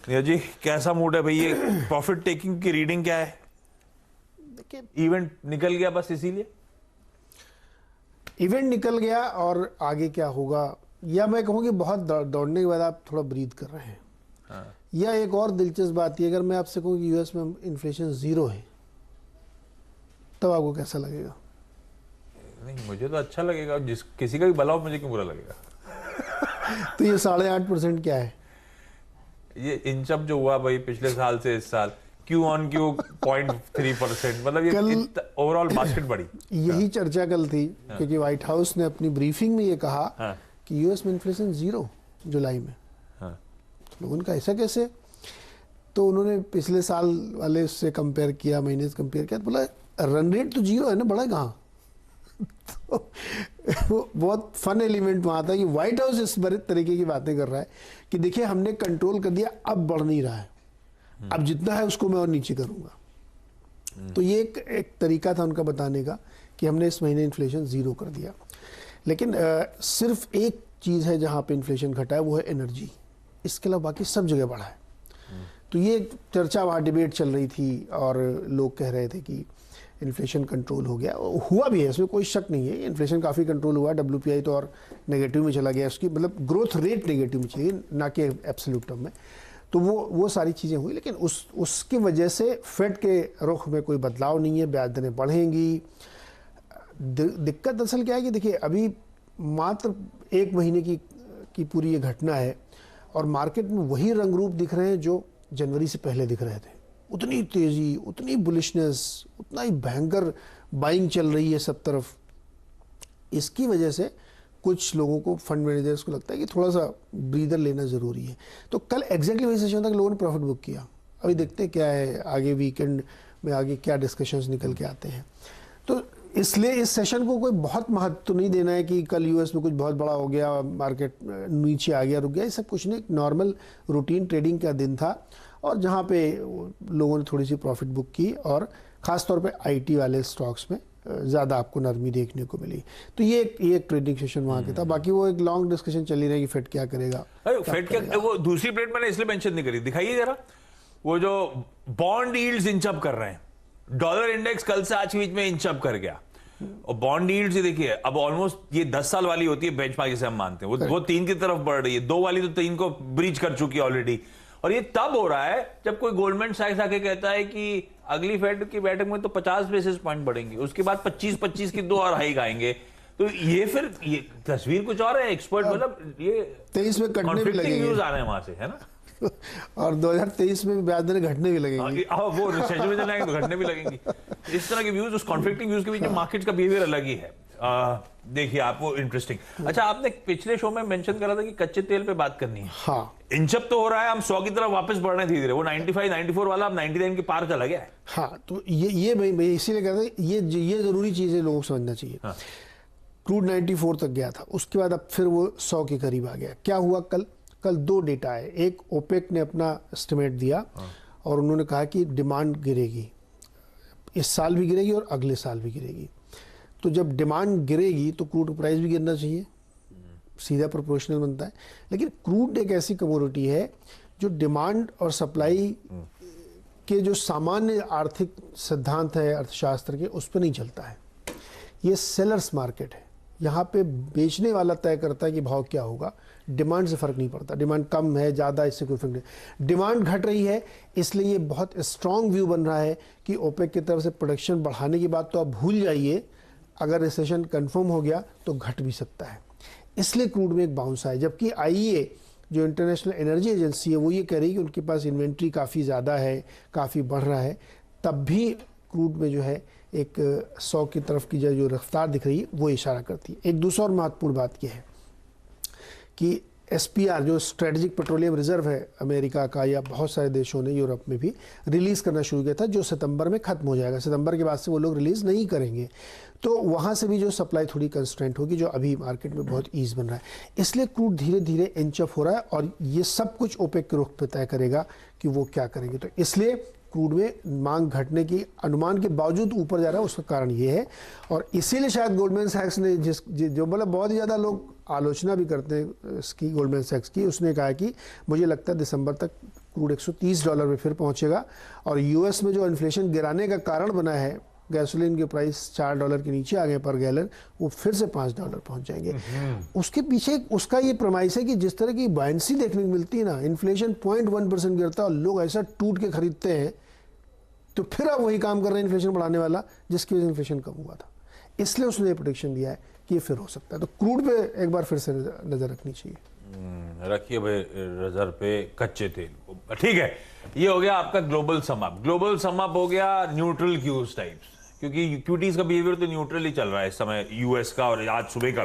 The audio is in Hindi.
निया जी, कैसा मूड है भाई? ये प्रॉफिट टेकिंग की रीडिंग क्या है? देखिए, इवेंट निकल गया बस इसीलिए? इवेंट निकल गया और आगे क्या होगा, या मैं कहूँ कि बहुत दौड़ने के बाद आप थोड़ा ब्रीथ कर रहे हैं। हाँ। या एक और दिलचस्प बात ये, अगर मैं आपसे कहूँ कि यूएस में इन्फ्लेशन 0 है, तब आपको कैसा लगेगा? नहीं, मुझे तो अच्छा लगेगा। जिस किसी का भी भला हो, मुझे क्यों बुरा लगेगा? तो ये 8.5% क्या है? ये इंचअप जो हुआ भाई पिछले साल से इस साल, क्यू ऑन क्यू 0.3%, मतलब ये ओवरऑल बास्केट बढ़ी। यही चर्चा कल थी, क्योंकि व्हाइट हाउस ने अपनी ब्रीफिंग में ये कहा कि यूएस में इन्फ्लेशन 0 जुलाई में। तो लोगों का ऐसा कैसे? तो उन्होंने पिछले साल वाले से कंपेयर किया, महीने से कंपेयर किया, तो बोला रन रेट तो 0 है ना, बढ़ा कहाँ? तो वो बहुत फन एलिमेंट वहाँ था कि व्हाइट हाउस इस बड़े तरीके की बातें कर रहा है कि देखिए हमने कंट्रोल कर दिया, अब बढ़ नहीं रहा है, अब जितना है उसको मैं और नीचे करूँगा। तो ये एक तरीका था उनका बताने का कि हमने इस महीने इन्फ्लेशन 0 कर दिया। लेकिन सिर्फ एक चीज़ है जहाँ पे इन्फ्लेशन घटा है, वो है एनर्जी। इसके अलावा बाकी सब जगह बढ़ा है। तो ये चर्चा वहाँ डिबेट चल रही थी और लोग कह रहे थे कि इन्फ्लेशन कंट्रोल हो गया। हुआ भी है, इसमें कोई शक नहीं है, इन्फ्लेशन काफ़ी कंट्रोल हुआ। WPI तो और नेगेटिव में चला गया, उसकी मतलब ग्रोथ रेट नेगेटिव में चली, ना कि एब्सोल्यूट टर्म में। तो वो सारी चीज़ें हुई, लेकिन उसकी वजह से फेड के रुख में कोई बदलाव नहीं है, ब्याज दरें बढ़ेंगी। दिक्कत असल क्या है कि देखिए अभी मात्र 1 महीने की पूरी ये घटना है और मार्केट में वही रंग रूप दिख रहे हैं जो जनवरी से पहले दिख रहे थे। उतनी तेजी, उतनी बुलिशनेस, उतना ही भयंकर बाइंग चल रही है सब तरफ। इसकी वजह से कुछ लोगों को, फंड मैनेजर्स को लगता है कि थोड़ा सा ब्रीदर लेना ज़रूरी है। तो कल एग्जैक्टली वही सेशन था कि लोगों ने प्रॉफिट बुक किया। अभी देखते हैं क्या है आगे, वीकेंड में आगे क्या डिस्कशंस निकल के आते हैं। तो इसलिए इस सेशन को कोई बहुत महत्व तो नहीं देना है कि कल यूएस में कुछ बहुत बड़ा हो गया, मार्केट नीचे आ गया, रुक गया। ये सब कुछ नहीं, नॉर्मल रूटीन ट्रेडिंग का दिन था और जहाँ पे लोगों ने थोड़ी सी प्रॉफिट बुक की और ख़ास तौर पे आईटी वाले स्टॉक्स में ज़्यादा आपको नरमी देखने को मिली। तो ये एक ट्रेडिंग सेशन वहाँ के था। बाकी वो एक लॉन्ग डिस्कशन चली रही कि फेड क्या करेगा। फेड क्या, वो दूसरी प्लेट मैंने इसलिए मेंशन नहीं करी, दिखाइए जरा। वो जो बॉन्ड यील्ड्स इंचअप कर रहे हैं, डॉलर इंडेक्स कल से आज के बीच में इंचअप कर गया और बॉन्ड यील्ड्स देखिए अब ऑलमोस्ट ये 10 साल वाली होती है बेंचमार्क जिसे हम मानते हैं, वो 3 की तरफ बढ़ रही है। 2 वाली तो 3 को ब्रीच कर चुकी है ऑलरेडी। और ये तब हो रहा है जब कोई गोल्डमैन सैक्स आके कहता है कि अगली फेड की बैठक में तो 50 बेसिस पॉइंट बढ़ेंगे, उसके बाद 25 की 2 और हाइक आएंगे। तो ये फिर ये तस्वीर कुछ और है। एक्सपर्ट मतलब ये 23 में कटने भी लगेंगे, न्यूज आ रहे हैं वहां से, है ना। और 2023 में ब्याज दरें घटने भी लगेंगी। वो रिसेशन में जाएंगे तो घटने भी लगेंगी। इस तरह के व्यूज, उस कॉन्फ्लिक्टिंग व्यूज के बीच में मार्केट का बिहेवियर अलग ही है। देखिए आपको इंटरेस्टिंग। अच्छा, आपने पिछले शो में मेंशन करा था कि कच्चे तेल पे बात करनी है। हाँ, इंचअप तो हो रहा है, हम 100 की तरफ वापस बढ़ रहे हैं धीरे-धीरे। वो 95, 94 वाला अब 99 के पार चला गया है। हाँ, तो ये मैं इसीलिए कहता हूं ये जरूरी चीज़ है, लोगों को समझना चाहिए। हाँ। क्रूड 94 तक गया था, उसके बाद अब फिर वो 100 के करीब आ गया। क्या हुआ कल 2 डेटा है। एक ओपेक ने अपना एस्टिमेट दिया और उन्होंने कहा कि डिमांड गिरेगी, इस साल भी गिरेगी और अगले साल भी गिरेगी। तो जब डिमांड गिरेगी तो क्रूड प्राइस भी गिरना चाहिए, सीधा प्रोपोर्शनल बनता है। लेकिन क्रूड एक ऐसी कमोडिटी है जो डिमांड और सप्लाई के जो सामान्य आर्थिक सिद्धांत है अर्थशास्त्र के, उस पर नहीं चलता है। ये सेलर्स मार्केट है, यहाँ पे बेचने वाला तय करता है कि भाव क्या होगा, डिमांड से फर्क नहीं पड़ता। डिमांड कम है ज़्यादा, इससे कोई फर्क नहीं। डिमांड घट रही है, इसलिए ये बहुत स्ट्रॉन्ग व्यू बन रहा है कि ओपेक की तरफ से प्रोडक्शन बढ़ाने की बात तो आप भूल जाइए, अगर रिसेशन कंफर्म हो गया तो घट भी सकता है। इसलिए क्रूड में एक बाउंस आया। जबकि IEA जो इंटरनेशनल एनर्जी एजेंसी है, वो ये कह रही है कि उनके पास इन्वेंट्री काफ़ी ज़्यादा है, काफ़ी बढ़ रहा है। तब भी क्रूड में जो है एक 100 की तरफ की जो रफ्तार दिख रही है वो इशारा करती है। एक दूसरा और महत्वपूर्ण बात यह है कि SPR जो स्ट्रेटेजिक पेट्रोलियम रिजर्व है अमेरिका का, या बहुत सारे देशों ने यूरोप में भी रिलीज़ करना शुरू किया था, जो सितंबर में ख़त्म हो जाएगा। सितंबर के बाद से वो लोग रिलीज़ नहीं करेंगे, तो वहाँ से भी जो सप्लाई थोड़ी कंस्ट्रेंट होगी, जो अभी मार्केट में बहुत ईज बन रहा है। इसलिए क्रूड धीरे धीरे इंचअप हो रहा है और ये सब कुछ ओपेक के रुख पे तय करेगा कि वो क्या करेंगे। तो इसलिए क्रूड में मांग घटने की अनुमान के बावजूद ऊपर जा रहा है, उसका कारण ये है। और इसीलिए शायद गोल्डमैन सैक्स ने जो मतलब बहुत ही ज़्यादा लोग आलोचना भी करते हैं इसकी, गोल्डमैन सैक्स की, उसने कहा कि मुझे लगता है दिसंबर तक क्रूड $130 पे फिर पहुंचेगा। और यूएस में जो इन्फ्लेशन गिराने का कारण बना है, गैसोलीन के प्राइस $4 के नीचे आ गए पर गैलन, वो फिर से $5 पहुंच जाएंगे। उसके पीछे उसका ये प्रमाइस है कि जिस तरह की बायंसी देखने को मिलती है ना, इन्फ्लेशन 0.1% गिरता है और लोग ऐसा टूट के खरीदते हैं, तो फिर आप वही काम कर रहे हैं इन्फ्लेशन बढ़ाने वाला, जिसकी वजह से इन्फ्लेशन कम हुआ था। इसलिए उसने ये प्रेडिक्शन दिया है कि ये फिर हो सकता है। तो क्रूड पे एक बार फिर से नजर रखनी चाहिए। रखिए भाई रिजर्व पे कच्चे तेल को। ठीक है, ये हो गया आपका global sum up. Global sum up हो गया न्यूट्रल क्यूज टाइप्स, क्योंकि क्यूटीज का बिहेवियर तो न्यूट्रल ही चल रहा है इस समय यूएस का, और आज सुबह का भी।